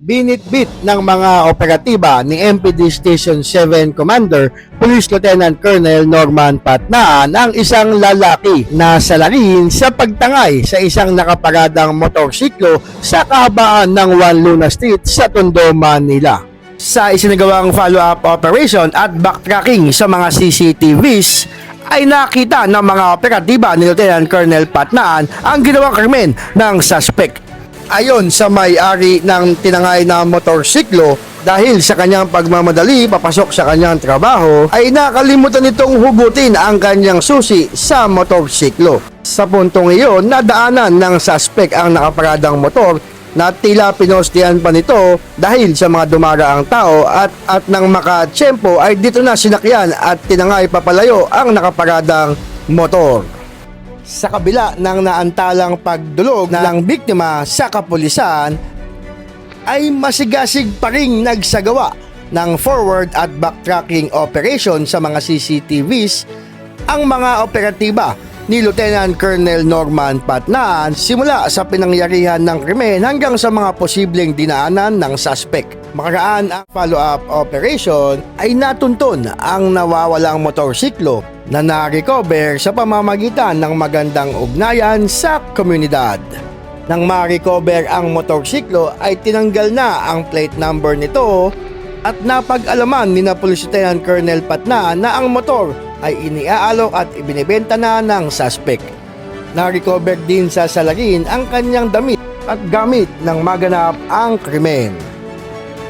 Binitbit ng mga operatiba ni MPD Station 7 Commander Police Lieutenant Colonel Norman Patnaan ang isang lalaki na salarin sa pagtangay sa isang nakaparadang motorsiklo sa kahabaan ng Juan Luna Street sa Tondo, Manila. Sa isinagawang follow-up operation at backtracking sa mga CCTVs, ay nakita ng mga operatiba ni Lieutenant Colonel Patnaan ang ginawang krimen ng suspect. Ayon sa may-ari ng tinangay na motorsiklo, dahil sa kanyang pagmamadali papasok sa kanyang trabaho, ay nakalimutan nitong hugutin ang kanyang susi sa motorsiklo. Sa puntong iyon, nadaanan ng suspect ang nakaparadang motor na tila pinostihan pa nito dahil sa mga dumaraang tao at nang makatsyempo ay dito na sinakyan at tinangay papalayo ang nakaparadang motor. Sa kabila ng naantalang pagdulog ng biktima sa kapulisan, ay masigasig pa ring nagsagawa ng forward at backtracking operation sa mga CCTVs ang mga operatiba ni Lieutenant Colonel Norman Patnaan simula sa pinangyarihan ng krimen hanggang sa mga posibleng dinaanan ng suspect. Makaraan ang follow-up operation ay natuntun ang nawawalang motorsiklo na na-recover sa pamamagitan ng magandang ugnayan sa komunidad. Nang ma-recover ang motorsiklo ay tinanggal na ang plate number nito at napag-alaman ni Police Lieutenant Colonel Patnaan na ang motor ay iniaalok at ibinebenta na ng suspect. Na-recover din sa salarin ang kanyang damit at gamit nang maganap ang krimen.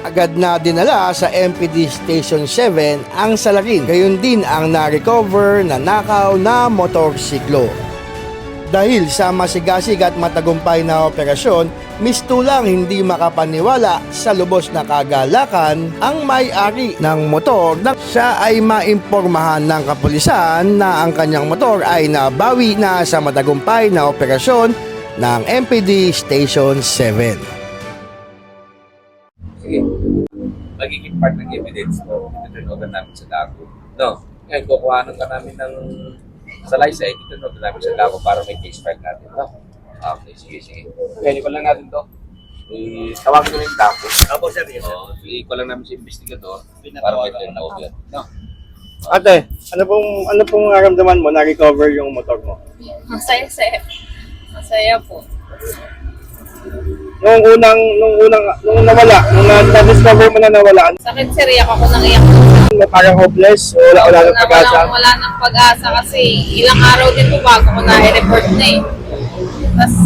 Agad na dinala sa MPD Station 7 ang salarin, gayon din ang na-recover na nakaw na motorsiklo. Dahil sa masigasig at matagumpay na operasyon, mistulang hindi makapaniwala sa lubos na kagalakan ang may-ari ng motor na siya ay maimpormahan ng kapulisan na ang kanyang motor ay nabawi na sa matagumpay na operasyon ng MPD Station 7. Sige, magiging part ng evidence mo, ito-turn over namin sa Dago. No, ngayon kukuhanan ka namin ng sa license, ito-turn over namin sa Dago para may case file natin. No? Okay, sige. Pwede ko lang natin to. Tawagin ko na yung Dago. Opo, sir. Yes, sir. I-call lang namin sa investigador para may turn over. No? Ate, ano pong naramdaman mo na recover yung motor mo? Masaya, sir. Masaya po. Nung nawala, nung na-discover mo na nawala, Sakit, sir. Iyak ako nang iyak. parang hopeless, wala nang pag-asa. Wala nang pag-asa kasi ilang araw din po bago ko na-report na eh. Tapos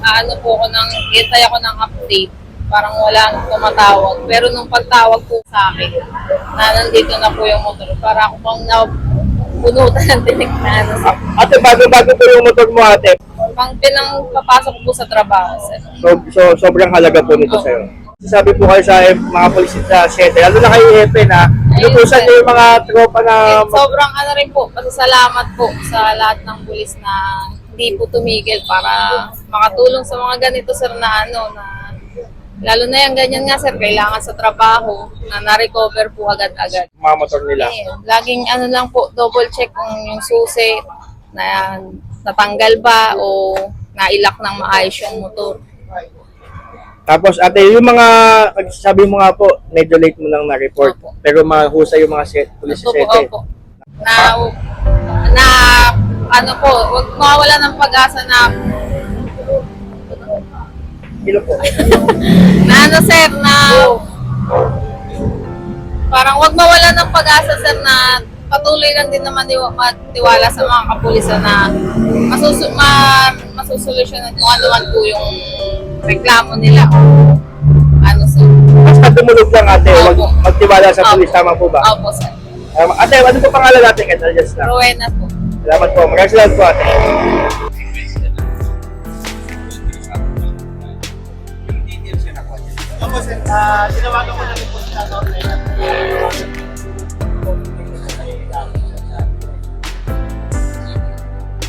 ano po ako hintay ako ng update. Parang wala nang tumatawag. Pero nung pagtawag po sa akin, na nandito na po yung motor. Para ako pang napunutan ng tinik na ano. Ate, bago po yung motor mo, ate. Pang pinangpapasok ko po sa trabaho, sir. So sobrang halaga po nito sa'yo. Sabi po kayo sa mga pulis sa 7, lalo na kay Epe na inutusan niyo yung mga tropa na... Sobrang ano rin po, pasasalamat po sa lahat ng pulis na hindi po tumigil para makatulong sa mga ganito, sir, na lalo na yung ganyan nga, sir, kailangan sa trabaho na na-recover po agad-agad. Mga motor nila. Laging lang po, double check kung yung susi na natanggal ba o nailak ng maayos yung motor. Tapos ate, yung mga, sabi mo nga po, medyo late mo nang na-report. Opo. Pero mahusay yung mga pulis sa 7. Opo. Huwag mawawala ng pag-asa na Kilo po. sir, parang wag mawala ng pag-asa, sir, na patuloy lang din naman matiwala sa mga kapulisan na masusolusyonan kung ano man po yung reklamo nila. Sir. Basta dumulog lang, ate, Opo. magtiwala sa pulis, tama po ba? Opo, sir. Ate, ano po pangalan natin? Just na. Rowena po. Salamat po. Maraming salamat po, ate. Yung details yun ako. Opo, sir. Tinawagan ko na rin po sa online.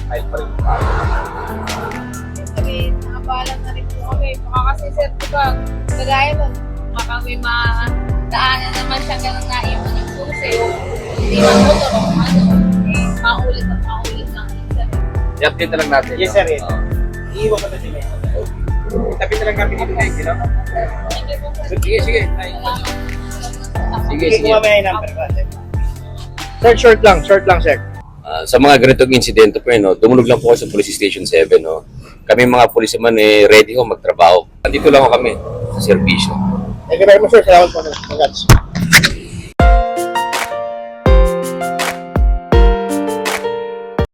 Ay, pa rin Sabi, nakabala na rin po kami. Baka kasi, sir, diba, kagaya nun, baka kami madaanan naman siya ganun na iwan yung susi o hindi man motor o maulit at maulit lang, sir. I-update na lang natin. Yes, no? sir. Yes. Oo. Iiwan ko na din. Tabi na lang kami dito na no? Sige, sige. Sige, Sige, sige. kumamaya yung number ko. Sir, short lang, sir. Sa mga ganitong insidente po yun, no, dumulog lang po ako sa Police Station 7. No. Kami mga policeman ready ho magtrabaho. Nandito lang ho kami sa serbisyo. Thank you very much, sir. Salamat po. Congrats.